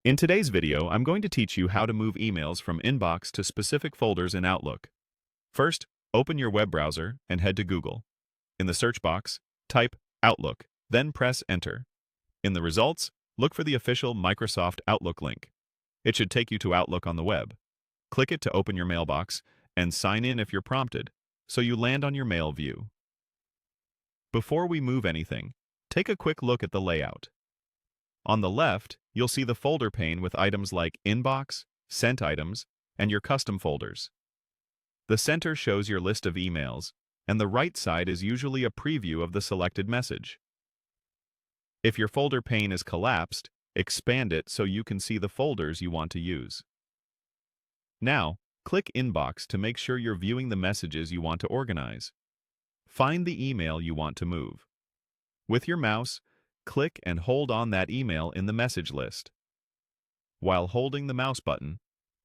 In today's video, I'm going to teach you how to move emails from inbox to specific folders in Outlook. First, open your web browser and head to Google. In the search box, type Outlook, then press Enter. In the results, look for the official Microsoft Outlook link. It should take you to Outlook on the web. Click it to open your mailbox and sign in if you're prompted, so you land on your mail view. Before we move anything, take a quick look at the layout. On the left, you'll see the folder pane with items like Inbox, Sent Items, and your custom folders. The center shows your list of emails, and the right side is usually a preview of the selected message. If your folder pane is collapsed, expand it so you can see the folders you want to use. Now, click Inbox to make sure you're viewing the messages you want to organize. Find the email you want to move. With your mouse, click and hold on that email in the message list. While holding the mouse button,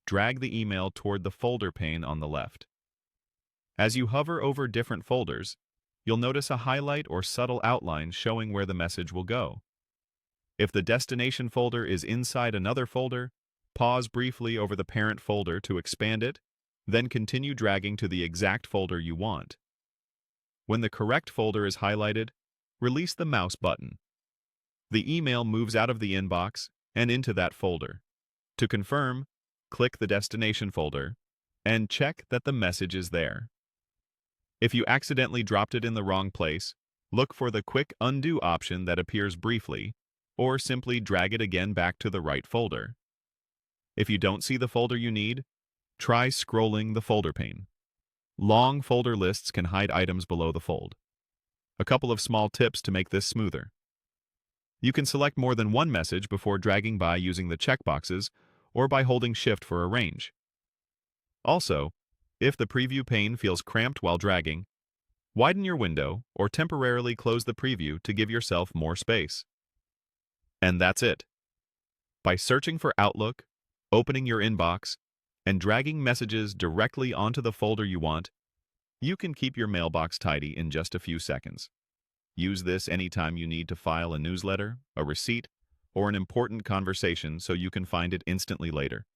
drag the email toward the folder pane on the left. As you hover over different folders, you'll notice a highlight or subtle outline showing where the message will go. If the destination folder is inside another folder, pause briefly over the parent folder to expand it, then continue dragging to the exact folder you want. When the correct folder is highlighted, release the mouse button. The email moves out of the inbox and into that folder. To confirm, click the destination folder and check that the message is there. If you accidentally dropped it in the wrong place, look for the quick undo option that appears briefly, or simply drag it again back to the right folder. If you don't see the folder you need, try scrolling the folder pane. Long folder lists can hide items below the fold. A couple of small tips to make this smoother. You can select more than one message before dragging by using the checkboxes or by holding Shift for arrange. Also, if the preview pane feels cramped while dragging, widen your window or temporarily close the preview to give yourself more space. And that's it. By searching for Outlook, opening your inbox, and dragging messages directly onto the folder you want, you can keep your mailbox tidy in just a few seconds. Use this anytime you need to file a newsletter, a receipt, or an important conversation so you can find it instantly later.